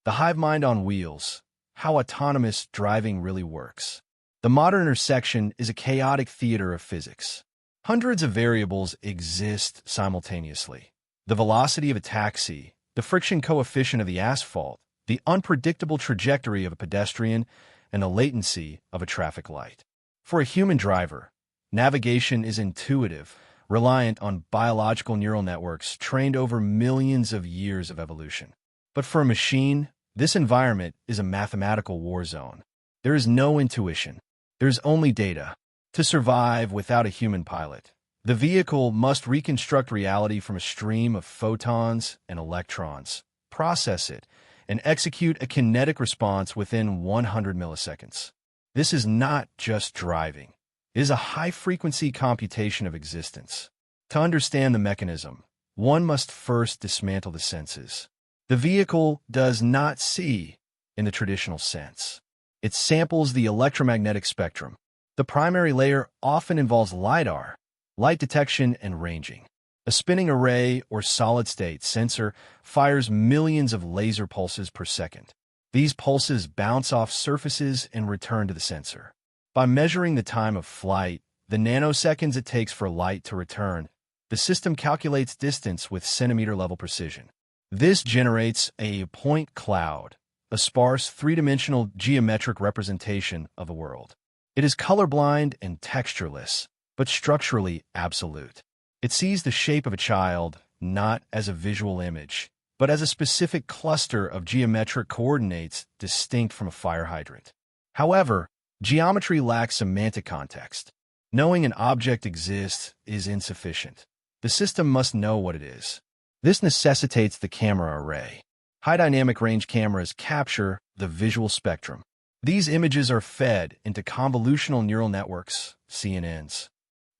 The hive mind on wheels, how autonomous driving really works. The modern intersection is a chaotic theater of physics. Hundreds of variables exist simultaneously. The velocity of a taxi, the friction coefficient of the asphalt, the unpredictable trajectory of a pedestrian, and the latency of a traffic light. For a human driver, navigation is intuitive, reliant on biological neural networks trained over millions of years of evolution. But for a machine, this environment is a mathematical war zone. There is no intuition. There's only data. To survive without a human pilot, the vehicle must reconstruct reality from a stream of photons and electrons, process it, and execute a kinetic response within 100 milliseconds. This is not just driving. It is a high-frequency computation of existence. To understand the mechanism, one must first dismantle the senses. The vehicle does not see in the traditional sense. It samples the electromagnetic spectrum. The primary layer often involves LiDAR, light detection and ranging. A spinning array or solid-state sensor fires millions of laser pulses per second. These pulses bounce off surfaces and return to the sensor. By measuring the time of flight, the nanoseconds it takes for light to return, the system calculates distance with centimeter-level precision. This generates a point cloud, a sparse three-dimensional geometric representation of a world. It is colorblind and textureless, but structurally absolute. It sees the shape of a child not as a visual image, but as a specific cluster of geometric coordinates distinct from a fire hydrant. However, geometry lacks semantic context. Knowing an object exists is insufficient. The system must know what it is. This necessitates the camera array. High dynamic range cameras capture the visual spectrum. These images are fed into convolutional neural networks, CNNs.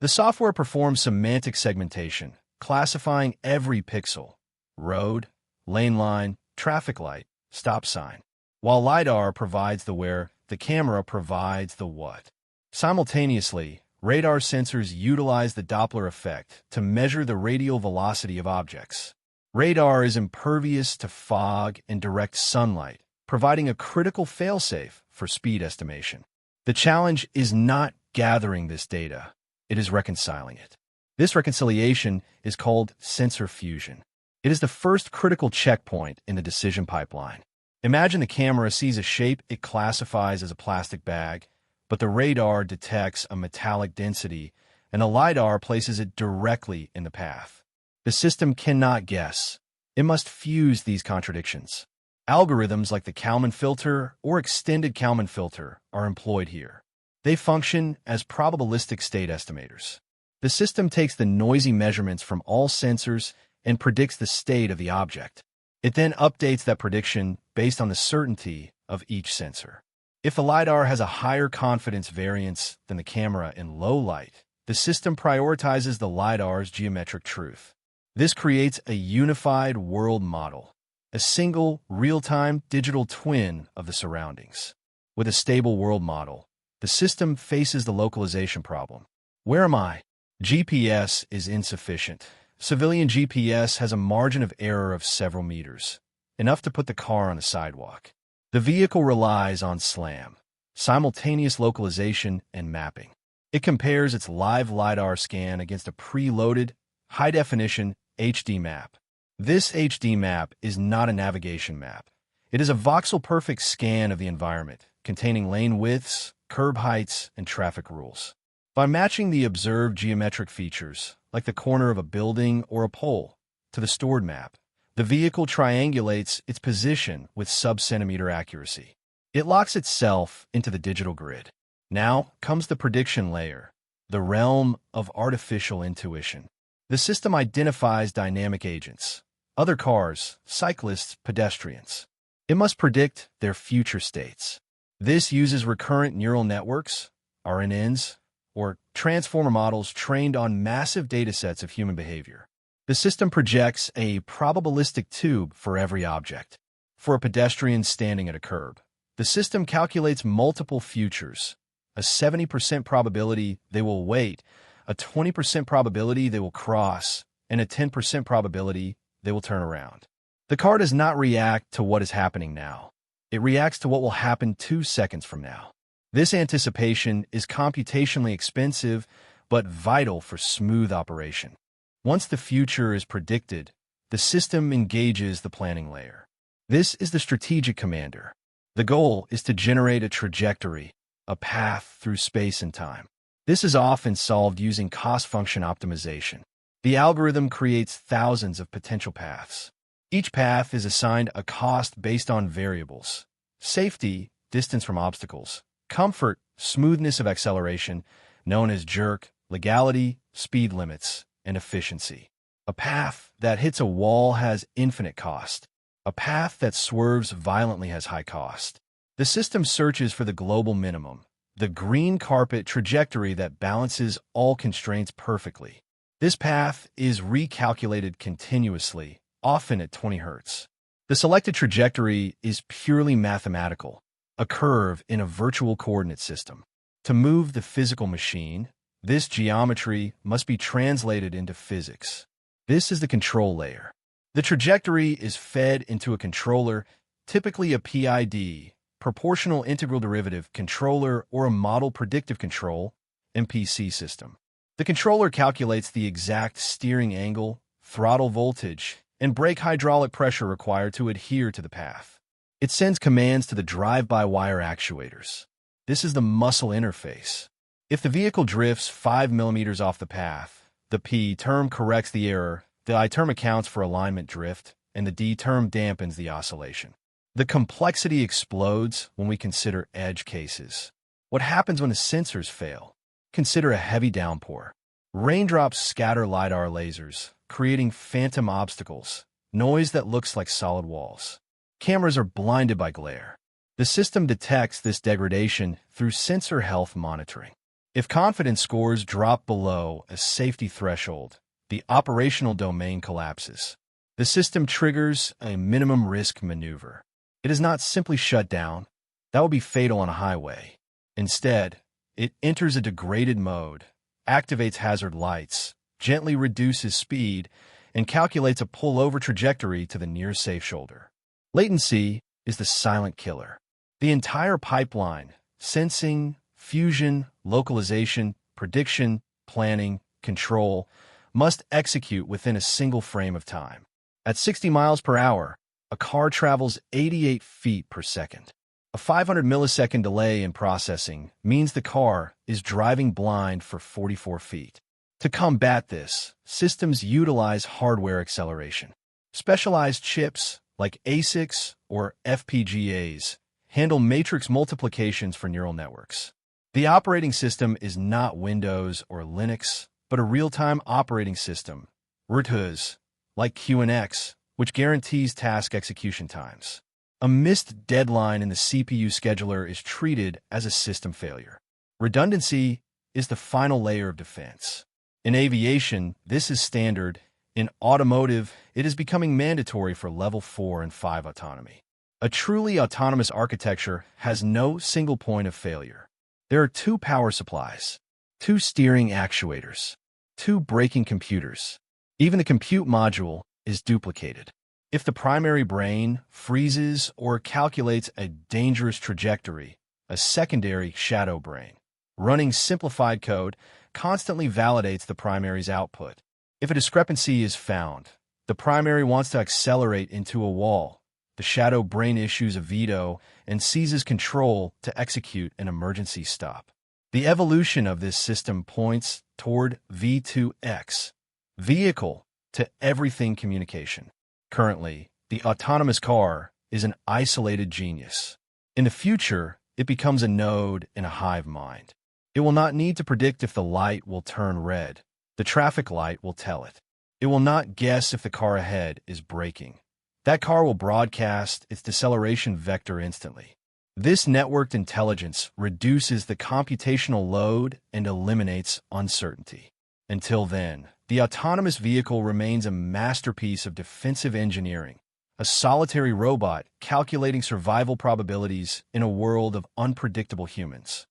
The software performs semantic segmentation, classifying every pixel, road, lane line, traffic light, stop sign. While LiDAR provides the where, the camera provides the what. Simultaneously, radar sensors utilize the Doppler effect to measure the radial velocity of objects. Radar is impervious to fog and direct sunlight, providing a critical failsafe for speed estimation. The challenge is not gathering this data, it is reconciling it. This reconciliation is called sensor fusion. It is the first critical checkpoint in the decision pipeline. Imagine the camera sees a shape it classifies as a plastic bag, but the radar detects a metallic density, and the LiDAR places it directly in the path. The system cannot guess. It must fuse these contradictions. Algorithms like the Kalman filter or extended Kalman filter are employed here. They function as probabilistic state estimators. The system takes the noisy measurements from all sensors and predicts the state of the object. It then updates that prediction based on the certainty of each sensor. If the LiDAR has a higher confidence variance than the camera in low light, the system prioritizes the LiDAR's geometric truth. This creates a unified world model, a single, real-time digital twin of the surroundings. With a stable world model, the system faces the localization problem. Where am I? GPS is insufficient. Civilian GPS has a margin of error of several meters, enough to put the car on the sidewalk. The vehicle relies on SLAM, simultaneous localization and mapping. It compares its live LiDAR scan against a preloaded, high-definition HD map. This HD map is not a navigation map. It is a voxel-perfect scan of the environment, containing lane widths, curb heights, and traffic rules. By matching the observed geometric features, like the corner of a building or a pole, to the stored map, the vehicle triangulates its position with sub-centimeter accuracy. It locks itself into the digital grid. Now comes the prediction layer, the realm of artificial intuition. The system identifies dynamic agents, other cars, cyclists, pedestrians. It must predict their future states. This uses recurrent neural networks, RNNs, or transformer models trained on massive datasets of human behavior. The system projects a probabilistic tube for every object. For a pedestrian standing at a curb, the system calculates multiple futures, a 70% probability they will wait, a 20% probability they will cross, and a 10% probability they will turn around. The car does not react to what is happening now. It reacts to what will happen 2 seconds from now. This anticipation is computationally expensive, but vital for smooth operation. Once the future is predicted, the system engages the planning layer. This is the strategic commander. The goal is to generate a trajectory, a path through space and time. This is often solved using cost function optimization. The algorithm creates thousands of potential paths. Each path is assigned a cost based on variables: safety, distance from obstacles; comfort, smoothness of acceleration, known as jerk; legality, speed limits; and efficiency. A path that hits a wall has infinite cost. A path that swerves violently has high cost. The system searches for the global minimum, the green carpet trajectory that balances all constraints perfectly. This path is recalculated continuously, often at 20 Hz. The selected trajectory is purely mathematical, a curve in a virtual coordinate system. To move the physical machine, this geometry must be translated into physics. This is the control layer. The trajectory is fed into a controller, typically a PID, proportional integral derivative controller, or a model predictive control (MPC) system. The controller calculates the exact steering angle, throttle voltage, and brake hydraulic pressure required to adhere to the path. It sends commands to the drive-by-wire actuators. This is the muscle interface. If the vehicle drifts 5 mm off the path, the P term corrects the error, the I term accounts for alignment drift, and the D term dampens the oscillation. The complexity explodes when we consider edge cases. What happens when the sensors fail? Consider a heavy downpour. Raindrops scatter LiDAR lasers, creating phantom obstacles, noise that looks like solid walls. Cameras are blinded by glare. The system detects this degradation through sensor health monitoring. If confidence scores drop below a safety threshold, the operational domain collapses. The system triggers a minimum risk maneuver. It is not simply shut down. That would be fatal on a highway. Instead, it enters a degraded mode, activates hazard lights, gently reduces speed, and calculates a pull-over trajectory to the near safe shoulder. Latency is the silent killer. The entire pipeline, sensing, fusion, localization, prediction, planning, control, must execute within a single frame of time. At 60 miles per hour, a car travels 88 feet per second. A 500 millisecond delay in processing means the car is driving blind for 44 feet. To combat this, systems utilize hardware acceleration. Specialized chips, like ASICs or FPGAs, handle matrix multiplications for neural networks. The operating system is not Windows or Linux, but a real-time operating system, RTOS, like QNX, which guarantees task execution times. A missed deadline in the CPU scheduler is treated as a system failure. Redundancy is the final layer of defense. In aviation, this is standard. In automotive, it is becoming mandatory for level 4 and 5 autonomy. A truly autonomous architecture has no single point of failure. There are 2 power supplies, 2 steering actuators, 2 braking computers. Even the compute module is duplicated. If the primary brain freezes or calculates a dangerous trajectory, a secondary shadow brain, running simplified code, constantly validates the primary's output. If a discrepancy is found, the primary wants to accelerate into a wall. The shadow brain issues a veto and seizes control to execute an emergency stop. The evolution of this system points toward V2X, vehicle to everything communication. Currently, the autonomous car is an isolated genius. In the future, it becomes a node in a hive mind. It will not need to predict if the light will turn red. The traffic light will tell it. It will not guess if the car ahead is braking. That car will broadcast its deceleration vector instantly. This networked intelligence reduces the computational load and eliminates uncertainty. Until then, the autonomous vehicle remains a masterpiece of defensive engineering, a solitary robot calculating survival probabilities in a world of unpredictable humans.